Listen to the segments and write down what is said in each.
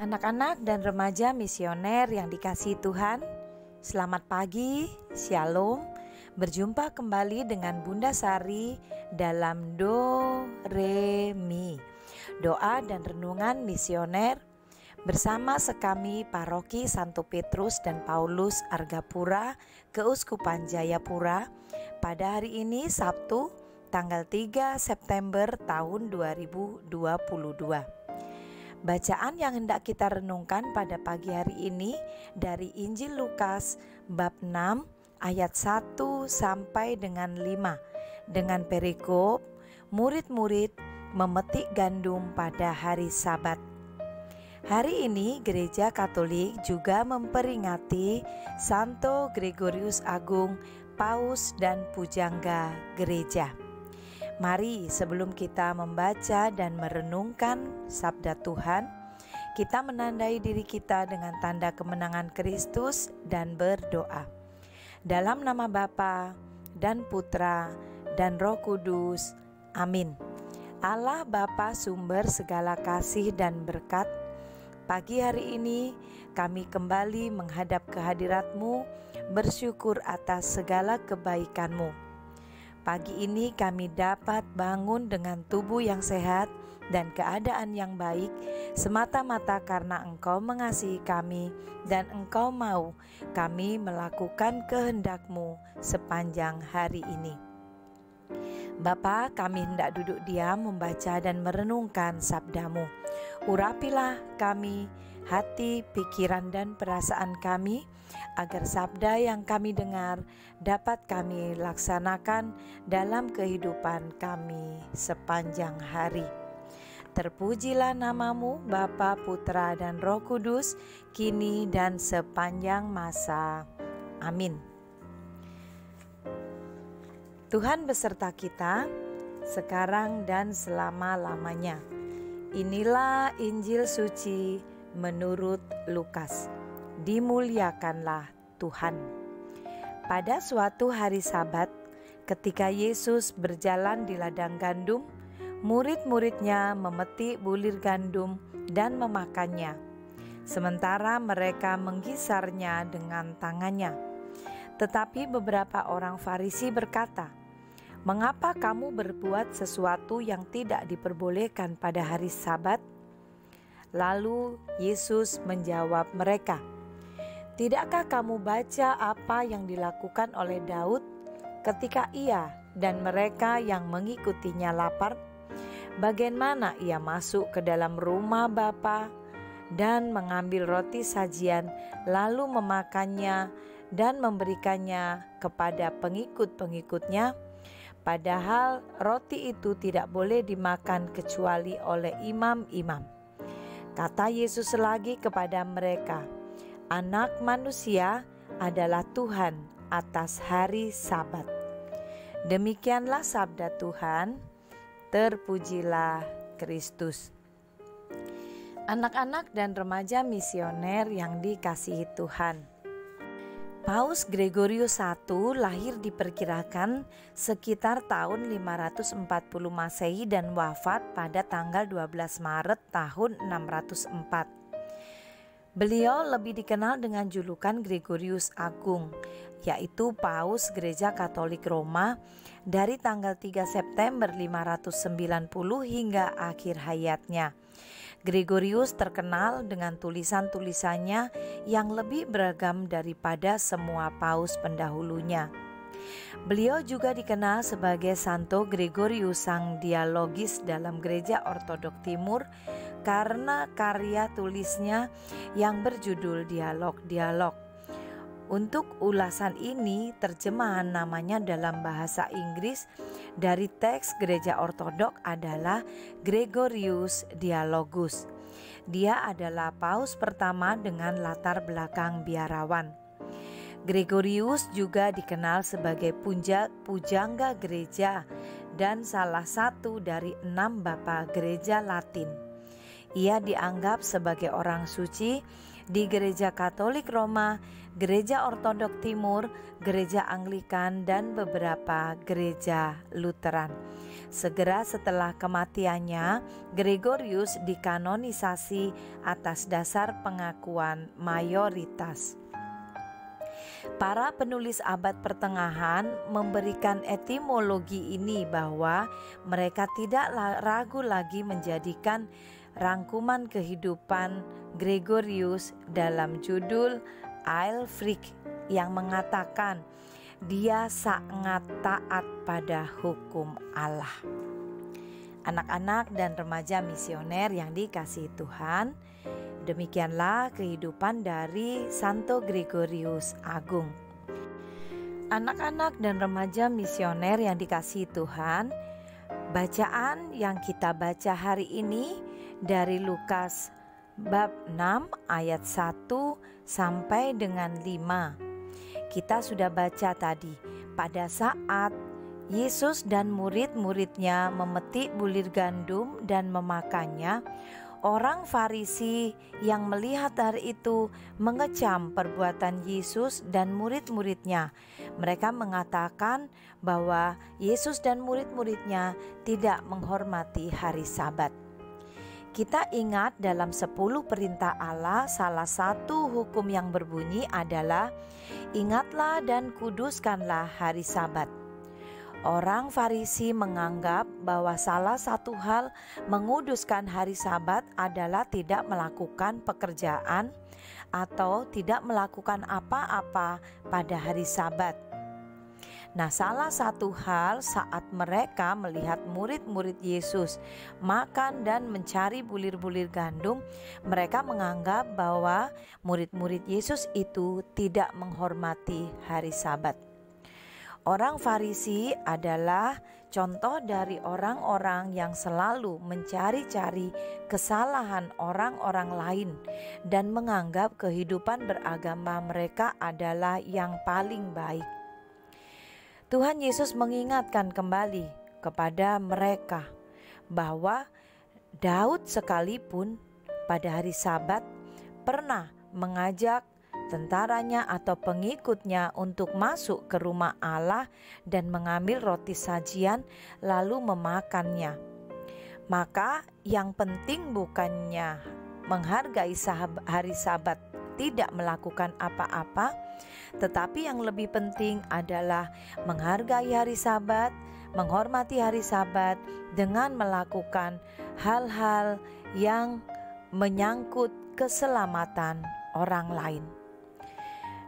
Anak-anak dan remaja misioner yang dikasihi Tuhan, selamat pagi, shalom. Berjumpa kembali dengan Bunda Sari dalam Do Re Mi, doa dan renungan misioner bersama sekami Paroki Santo Petrus dan Paulus Argapura, Keuskupan Jayapura, pada hari ini Sabtu tanggal 3 September tahun 2022. Bacaan yang hendak kita renungkan pada pagi hari ini dari Injil Lukas bab 6 ayat 1 sampai dengan 5 dengan perikop murid-murid memetik gandum pada hari Sabat. Hari ini Gereja Katolik juga memperingati Santo Gregorius Agung, Paus dan Pujangga Gereja. Mari sebelum kita membaca dan merenungkan sabda Tuhan, kita menandai diri kita dengan tanda kemenangan Kristus dan berdoa. Dalam nama Bapa dan Putra dan Roh Kudus. Amin. Allah Bapa sumber segala kasih dan berkat, pagi hari ini kami kembali menghadap kehadirat-Mu, bersyukur atas segala kebaikan-Mu. Pagi ini kami dapat bangun dengan tubuh yang sehat dan keadaan yang baik semata-mata karena Engkau mengasihi kami dan Engkau mau kami melakukan kehendak-Mu sepanjang hari ini. Bapa, kami hendak duduk diam membaca dan merenungkan sabda-Mu. Urapilah kami, hati, pikiran dan perasaan kami, agar sabda yang kami dengar dapat kami laksanakan dalam kehidupan kami sepanjang hari. Terpujilah nama-Mu, Bapa, Putra, dan Roh Kudus, kini dan sepanjang masa. Amin. Tuhan beserta kita, sekarang dan selama-lamanya. Inilah Injil suci menurut Lukas. Dimuliakanlah Tuhan. Pada suatu hari Sabat, ketika Yesus berjalan di ladang gandum, murid-muridnya memetik bulir gandum dan memakannya, sementara mereka menggisarnya dengan tangannya. Tetapi beberapa orang Farisi berkata, "Mengapa kamu berbuat sesuatu yang tidak diperbolehkan pada hari Sabat?" Lalu Yesus menjawab mereka, "Tidakkah kamu baca apa yang dilakukan oleh Daud ketika ia dan mereka yang mengikutinya lapar? Bagaimana ia masuk ke dalam rumah Bapa dan mengambil roti sajian, lalu memakannya dan memberikannya kepada pengikut-pengikutnya? Padahal roti itu tidak boleh dimakan kecuali oleh imam-imam." Kata Yesus lagi kepada mereka, "Anak manusia adalah Tuhan atas hari Sabat." Demikianlah sabda Tuhan. Terpujilah Kristus. Anak-anak dan remaja misioner yang dikasihi Tuhan, Paus Gregorius I lahir diperkirakan sekitar tahun 540 Masehi dan wafat pada tanggal 12 Maret tahun 604. Beliau lebih dikenal dengan julukan Gregorius Agung, yaitu Paus Gereja Katolik Roma dari tanggal 3 September 590 hingga akhir hayatnya. Gregorius terkenal dengan tulisan-tulisannya yang lebih beragam daripada semua paus pendahulunya. Beliau juga dikenal sebagai Santo Gregorius Sang Dialogis dalam Gereja Ortodok Timur karena karya tulisnya yang berjudul Dialog-Dialog. Untuk ulasan ini, terjemahan namanya dalam bahasa Inggris dari teks Gereja Ortodok adalah Gregorius Dialogus. Dia adalah paus pertama dengan latar belakang biarawan. Gregorius juga dikenal sebagai pujangga gereja dan salah satu dari 6 bapa gereja Latin. Ia dianggap sebagai orang suci di Gereja Katolik Roma, Gereja Ortodok Timur, Gereja Anglikan, dan beberapa gereja Lutheran. Segera setelah kematiannya, Gregorius dikanonisasi atas dasar pengakuan mayoritas. Para penulis abad pertengahan memberikan etimologi ini bahwa mereka tidak ragu lagi menjadikan rangkuman kehidupan Gregorius dalam judul Heilfrich yang mengatakan dia sangat taat pada hukum Allah. Anak-anak dan remaja misioner yang dikasihi Tuhan, demikianlah kehidupan dari Santo Gregorius Agung. Anak-anak dan remaja misioner yang dikasihi Tuhan, bacaan yang kita baca hari ini dari Lukas bab 6 ayat 1 sampai dengan 5. Kita sudah baca tadi, pada saat Yesus dan murid-muridnya memetik bulir gandum dan memakannya, orang Farisi yang melihat hari itu mengecam perbuatan Yesus dan murid-muridnya. Mereka mengatakan bahwa Yesus dan murid-muridnya tidak menghormati hari Sabat. Kita ingat dalam 10 perintah Allah, salah satu hukum yang berbunyi adalah ingatlah dan kuduskanlah hari Sabat. Orang Farisi menganggap bahwa salah satu hal menguduskan hari Sabat adalah tidak melakukan pekerjaan atau tidak melakukan apa-apa pada hari Sabat. Nah, salah satu hal saat mereka melihat murid-murid Yesus makan dan mencari bulir-bulir gandum, mereka menganggap bahwa murid-murid Yesus itu tidak menghormati hari Sabat. Orang Farisi adalah contoh dari orang-orang yang selalu mencari-cari kesalahan orang-orang lain dan menganggap kehidupan beragama mereka adalah yang paling baik. Tuhan Yesus mengingatkan kembali kepada mereka bahwa Daud sekalipun pada hari Sabat pernah mengajak tentaranya atau pengikutnya untuk masuk ke rumah Allah dan mengambil roti sajian lalu memakannya. Maka yang penting bukannya menghargai hari Sabat, tidak melakukan apa-apa, tetapi yang lebih penting adalah menghargai hari Sabat, menghormati hari Sabat dengan melakukan hal-hal yang menyangkut keselamatan orang lain.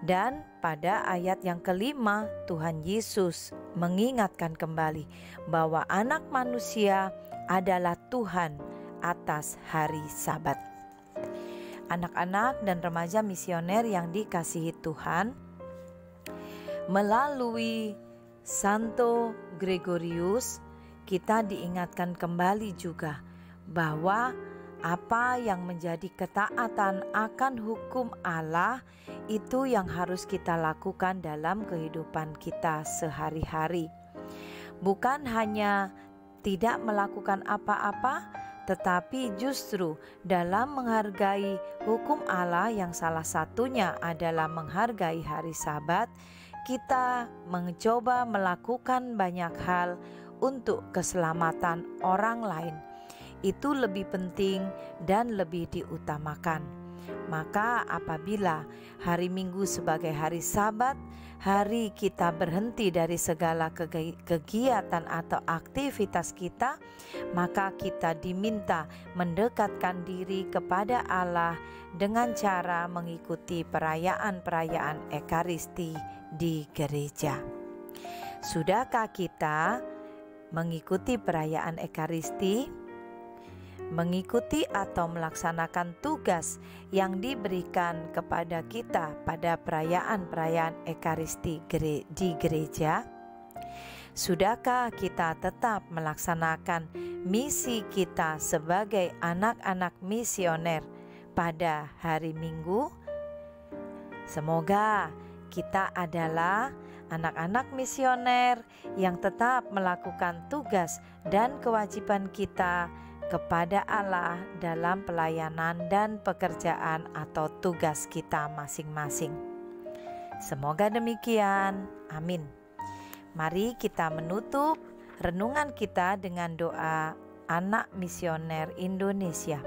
Dan pada ayat yang kelima, Tuhan Yesus mengingatkan kembali bahwa anak manusia adalah Tuhan atas hari Sabat. Anak-anak dan remaja misioner yang dikasihi Tuhan, melalui Santo Gregorius kita diingatkan kembali juga bahwa apa yang menjadi ketaatan akan hukum Allah itu yang harus kita lakukan dalam kehidupan kita sehari-hari. Bukan hanya tidak melakukan apa-apa, tetapi justru dalam menghargai hukum Allah yang salah satunya adalah menghargai hari Sabat, kita mencoba melakukan banyak hal untuk keselamatan orang lain. Itu lebih penting dan lebih diutamakan. Maka apabila hari Minggu sebagai hari Sabat, hari kita berhenti dari segala kegiatan atau aktivitas kita, maka kita diminta mendekatkan diri kepada Allah dengan cara mengikuti perayaan-perayaan Ekaristi di gereja. Sudahkah kita mengikuti perayaan Ekaristi? Mengikuti atau melaksanakan tugas yang diberikan kepada kita pada perayaan-perayaan Ekaristi di gereja? Sudahkah kita tetap melaksanakan misi kita sebagai anak-anak misioner pada hari Minggu? Semoga kita adalah anak-anak misioner yang tetap melakukan tugas dan kewajiban kita kepada Allah dalam pelayanan dan pekerjaan atau tugas kita masing-masing. Semoga demikian. Amin. Mari kita menutup renungan kita dengan doa anak misioner Indonesia.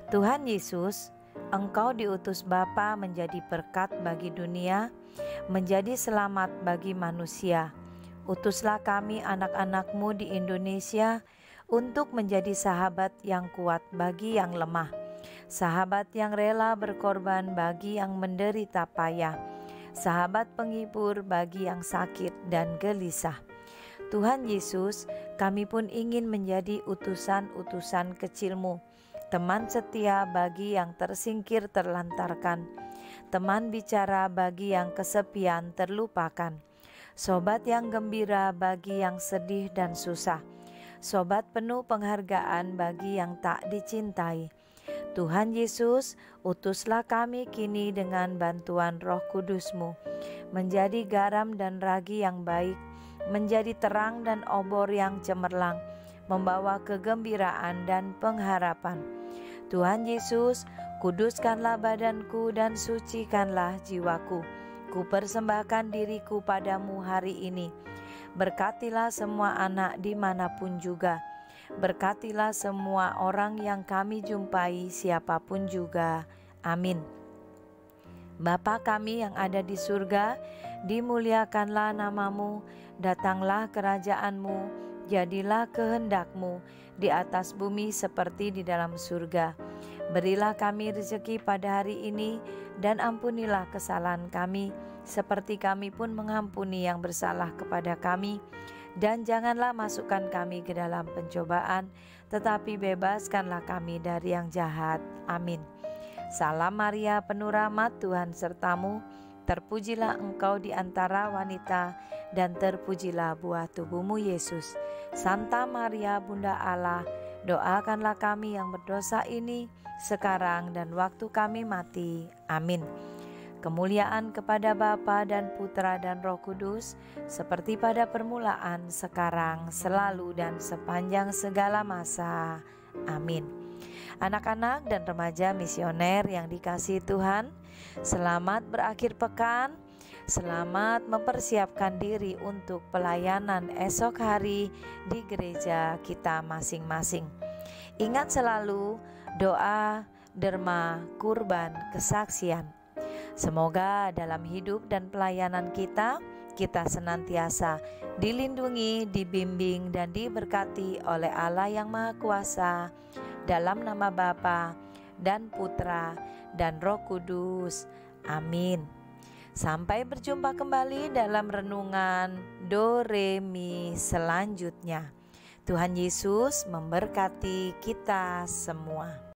Tuhan Yesus, Engkau diutus Bapa menjadi berkat bagi dunia, menjadi selamat bagi manusia. Utuslah kami anak-anak-Mu di Indonesia untuk menjadi sahabat yang kuat bagi yang lemah, sahabat yang rela berkorban bagi yang menderita payah, sahabat penghibur bagi yang sakit dan gelisah. Tuhan Yesus, kami pun ingin menjadi utusan-utusan kecil-Mu, teman setia bagi yang tersingkir terlantarkan, teman bicara bagi yang kesepian terlupakan, sobat yang gembira bagi yang sedih dan susah, sobat penuh penghargaan bagi yang tak dicintai. Tuhan Yesus, utuslah kami kini dengan bantuan Roh Kudus-Mu, menjadi garam dan ragi yang baik, menjadi terang dan obor yang cemerlang, membawa kegembiraan dan pengharapan. Tuhan Yesus, kuduskanlah badanku dan sucikanlah jiwaku. Ku persembahkan diriku padamu hari ini. Berkatilah semua anak dimanapun juga. Berkatilah semua orang yang kami jumpai siapapun juga. Amin. Bapa kami yang ada di surga, dimuliakanlah namamu, datanglah kerajaan-Mu, jadilah kehendak-Mu di atas bumi seperti di dalam surga. Berilah kami rezeki pada hari ini, dan ampunilah kesalahan kami, seperti kami pun mengampuni yang bersalah kepada kami. Dan janganlah masukkan kami ke dalam pencobaan, tetapi bebaskanlah kami dari yang jahat. Amin. Salam Maria, penuh rahmat, Tuhan sertamu. Terpujilah engkau di antara wanita, dan terpujilah buah tubuhmu Yesus. Santa Maria, Bunda Allah, doakanlah kami yang berdosa ini, sekarang dan waktu kami mati. Amin. Kemuliaan kepada Bapa dan Putra dan Roh Kudus, seperti pada permulaan, sekarang, selalu, dan sepanjang segala masa. Amin. Anak-anak dan remaja misioner yang dikasihi Tuhan, selamat berakhir pekan, selamat mempersiapkan diri untuk pelayanan esok hari di gereja kita masing-masing. Ingat selalu doa, derma, kurban, kesaksian. Semoga dalam hidup dan pelayanan kita senantiasa dilindungi, dibimbing, dan diberkati oleh Allah yang Maha Kuasa, dalam nama Bapa dan Putra dan Roh Kudus. Amin. Sampai berjumpa kembali dalam renungan Do Re Mi selanjutnya. Tuhan Yesus memberkati kita semua.